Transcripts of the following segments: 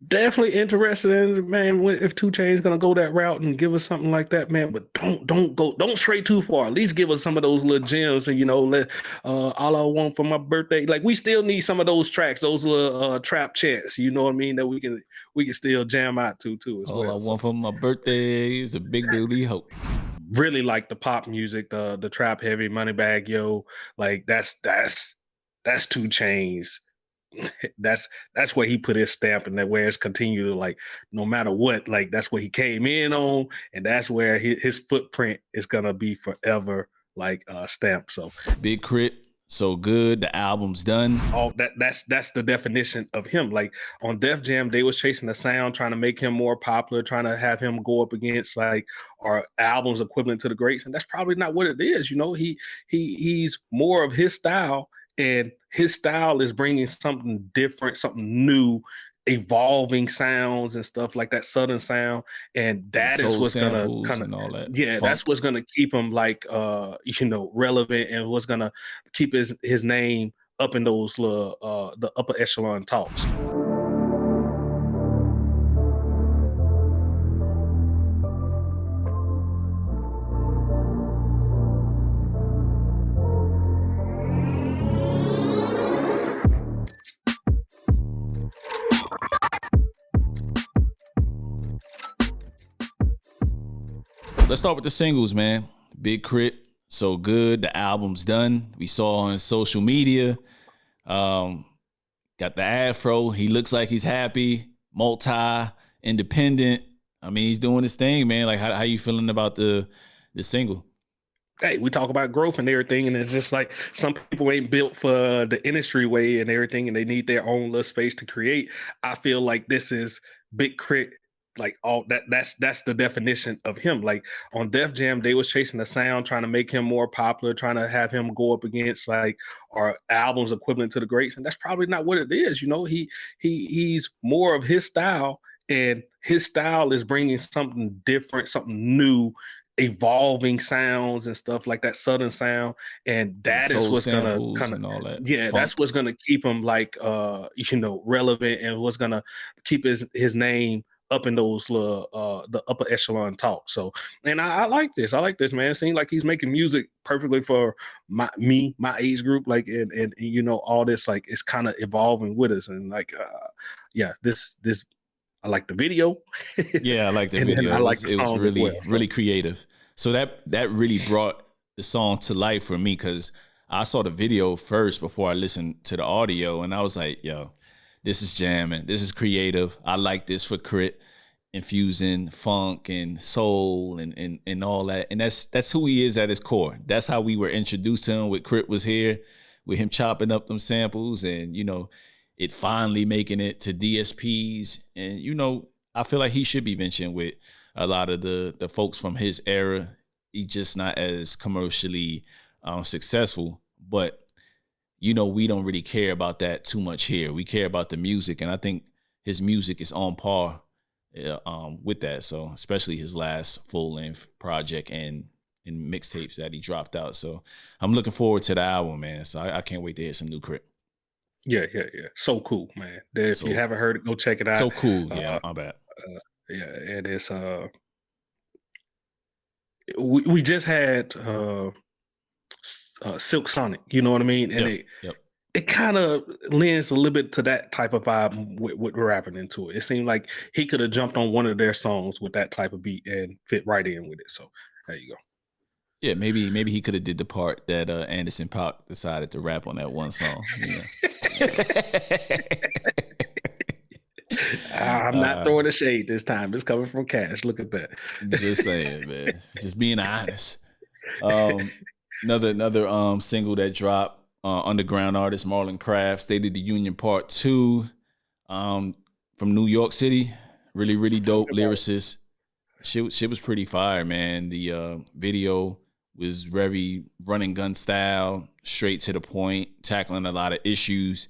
Definitely interested in it, man. If 2 Chainz gonna go that route and give us something like that, man. But don't stray too far. At least give us some of those little gems, and let all I want for my birthday. Like we still need some of those tracks, those little trap chants. You know what I mean? That we can still jam out to too as All I well. So want for my birthday is a big booty hoe. really like the pop music, the trap heavy, Moneybag Yo. Like that's 2 Chainz. That's where he put his stamp, and that where it's continued to, like, no matter what, like that's where he came in on, and that's where his footprint is gonna be forever, like stamped. So Big K.R.I.T, so good. The album's done. all that's the definition of him. Like on Def Jam, they was chasing the sound, trying to make him more popular, trying to have him go up against like our albums equivalent to the greats, and that's probably not what it is. He's more of his style, and his style is bringing something different, something new, evolving sounds and stuff like that, southern sound, and Yeah, that is soul what's gonna samples kind of, and all that yeah, that's funk. what's gonna keep him like relevant, and what's gonna keep his name up in those the upper echelon talks. Let's start with the singles, man. Big K.R.I.T, so good. The album's done. We saw on social media. Got the afro. He looks like he's happy. Multi, independent. I mean, he's doing his thing, man. Like, how you feeling about the single? Hey, we talk about growth and everything, and it's just like some people ain't built for the industry way and everything, and they need their own little space to create. I feel like this is Big Crit, like all that's the definition of him. Like on Def Jam, they was chasing the sound, trying to make him more popular, trying to have him go up against like our albums equivalent to the greats, and that's probably not what it is. He's more of his style, and his style is bringing something different, something new, evolving sounds and stuff like that, southern sound, and Yeah, that is soul what's gonna samples kind of, and all that yeah, that's funk. what's gonna keep him like relevant, and what's gonna keep his name up in those the upper echelon talk. So, and I like this. I like this, man. It seems like he's making music perfectly for my age group. Like, and all this, like, it's kind of evolving with us, and like yeah, this I like the video. Yeah, I like the And then video. I It like was the it was song as really well. So really creative. So that really brought the song to life for me because I saw the video first before I listened to the audio, and I was like, "Yo, this is jamming. This is creative. I like this for K.R.I.T, infusing funk and soul and all that. And that's who he is at his core. That's how we were introduced to him with K.R.I.T was here, with him chopping up them samples and it finally making it to DSPs. And I feel like he should be mentioned with a lot of the folks from his era. He's just not as commercially successful, but we don't really care about that too much here. We care about the music, and I think his music is on par with that. So especially his last full length project and mixtapes that he dropped out. So I'm looking forward to the album, man. So I can't wait to hear some new K.R.I.T. yeah. So cool, man. If you So haven't heard it, go check it out. so cool. Yeah, Uh, my bad. yeah, and it's we just had Silk Sonic. You know what I mean? And Yep, it yep. it kind of lends a little bit to that type of vibe with rapping into it. It seemed like he could have jumped on one of their songs with that type of beat and fit right in with it. So there you go. Yeah, maybe he could have did the part that Anderson .Paak decided to rap on that one song. I'm not throwing a shade this time. It's coming from Cash. Look at that. Just saying, man. Just being honest. Um, another single that dropped. Underground artist Marlon Craft, State of the Union Part 2, from New York City. Really, really dope lyricist. Shit was pretty fire, man. The video was very running gun style, straight to the point, tackling a lot of issues.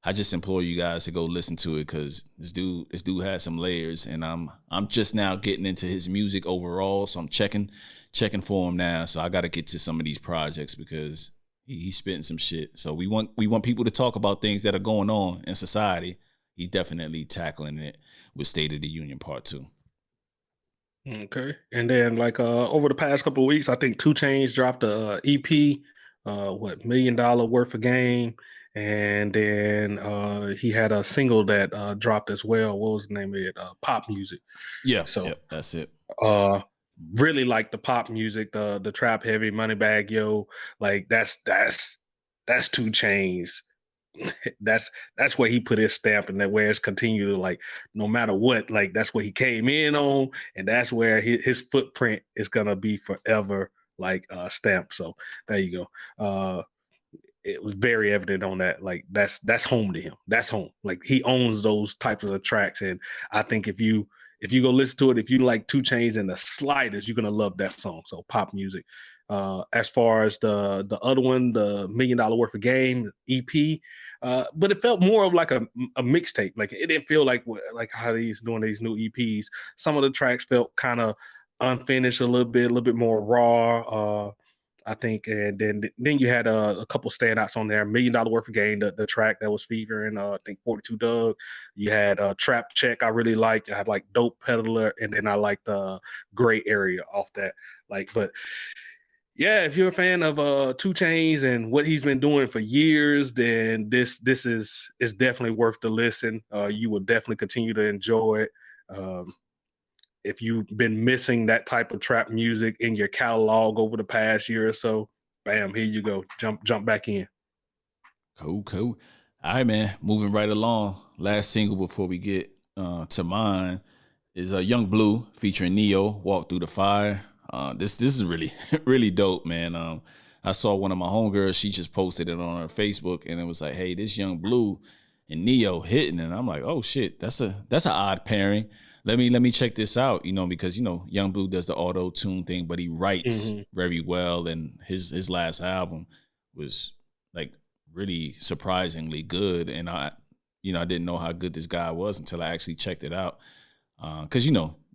I just implore you guys to go listen to it because this dude has some layers, and I'm just now getting into his music overall, so I'm checking for him now. So I got to get to some of these projects because he's spitting some shit. So we want people to talk about things that are going on in society. he's definitely tackling it with State of the Union Part 2. Okay. And then like over the past couple of weeks, I think 2 Chainz dropped a EP, $1 million worth of game. And then he had a single that dropped as well. What was the name of it? Pop Music. Yeah, So yep, that's it. uh really like the pop music, the trap heavy, Moneybag Yo. Like that's 2 Chainz. That's where he put his stamp, and that where it's continued to, like, no matter what, like that's what he came in on, and that's where his footprint is gonna be forever, like stamped. So there you go. It was very evident on that. Like that's home to him. That's home. Like he owns those types of tracks, and I think if you go listen to it, if you like 2 Chainz in the slightest, you're gonna love that song. So pop music. As far as the other one, the $1 million worth of game EP, but it felt more of like a mixtape. Like it didn't feel like how he's doing these new EPs. Some of the tracks felt kind of unfinished a little bit more raw. I think, and then you had a couple standouts on there. $1 million worth of game, the track that was featuring, I think, 42 Doug. You had Trap Check, I really liked. I had like Dope Peddler, and then I liked Gray Area off that. Like, but yeah, if you're a fan of 2 Chainz and what he's been doing for years, then this is definitely worth the listen. You will definitely continue to enjoy it. If you've been missing that type of trap music in your catalog over the past year or so, bam, here you go. Jump back in. Cool. All right, man. Moving right along. Last single before we get to mine is Young Bleu featuring Neo, Walk Through the Fire. This is really, really dope, man. I saw one of my homegirls, she just posted it on her Facebook, and it was like, hey, this Young Bleu and Neo hitting. And I'm like, oh shit, that's an odd pairing. Let me check this out, because Young Bleu does the auto tune thing, but he writes very well, and his last album was like really surprisingly good, and I didn't know how good this guy was until I actually checked it out, because you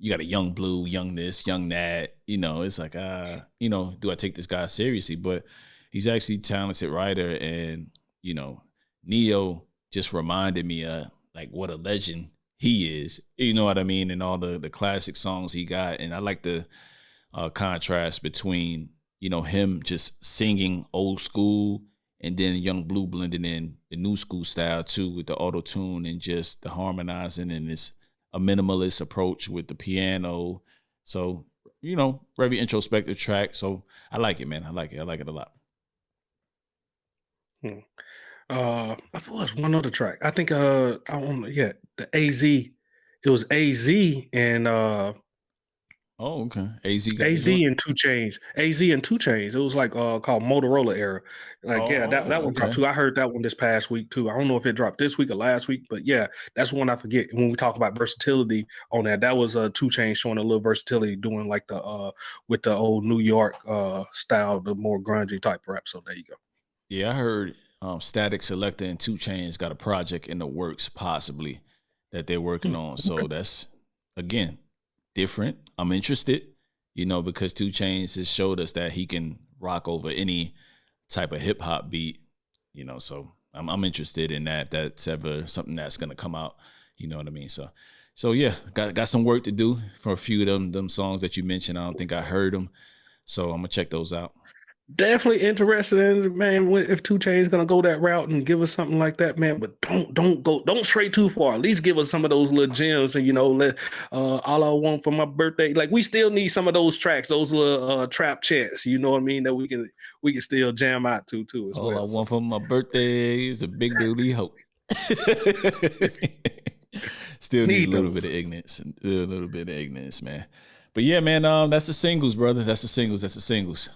got a Young Bleu, young this, young that, it's like do I take this guy seriously? But he's actually a talented writer, and Neo just reminded me of like what a legend he is, you know what I mean, and all the classic songs he got. And I like the contrast between, him just singing old school and then Young Bleu blending in the new school style too, with the auto tune and just the harmonizing, and it's a minimalist approach with the piano. So, very introspective track. So I like it, man. I like it a lot. I thought it was one other track. I think I don't know, yeah, the AZ. It was AZ and Oh, okay. AZ and 2 Chainz. AZ and 2 Chainz. It was like called Motorola Era. Like, yeah, that one dropped okay. too. I heard that one this past week too. I don't know if it dropped this week or last week, but yeah, that's one I forget. And when we talk about versatility on that was 2 Chainz showing a little versatility, doing like the with the old New York style, the more grungy type rap. So there you go. Yeah, I heard Static Selector and 2 Chainz got a project in the works, possibly, that they're working on. So that's, again, different. I'm interested, because 2 Chainz has showed us that he can rock over any type of hip hop beat, so I'm interested in that. That's ever something that's gonna come out, you know what I mean? So yeah, got some work to do for a few of them songs that you mentioned. I don't think I heard them, so I'm gonna check those out. Definitely interested in, man, if 2 Chainz gonna go that route and give us something like that, man. But don't stray too far. At least give us some of those little gems, and let All I Want for My Birthday. Like, we still need some of those tracks, those little trap chats. You know what I mean? That we can still jam out to too as All well. I want for my birthday is a big booty hoe. Still need a little bit of ignorance, man. But yeah, man, that's the singles, brother. That's the singles.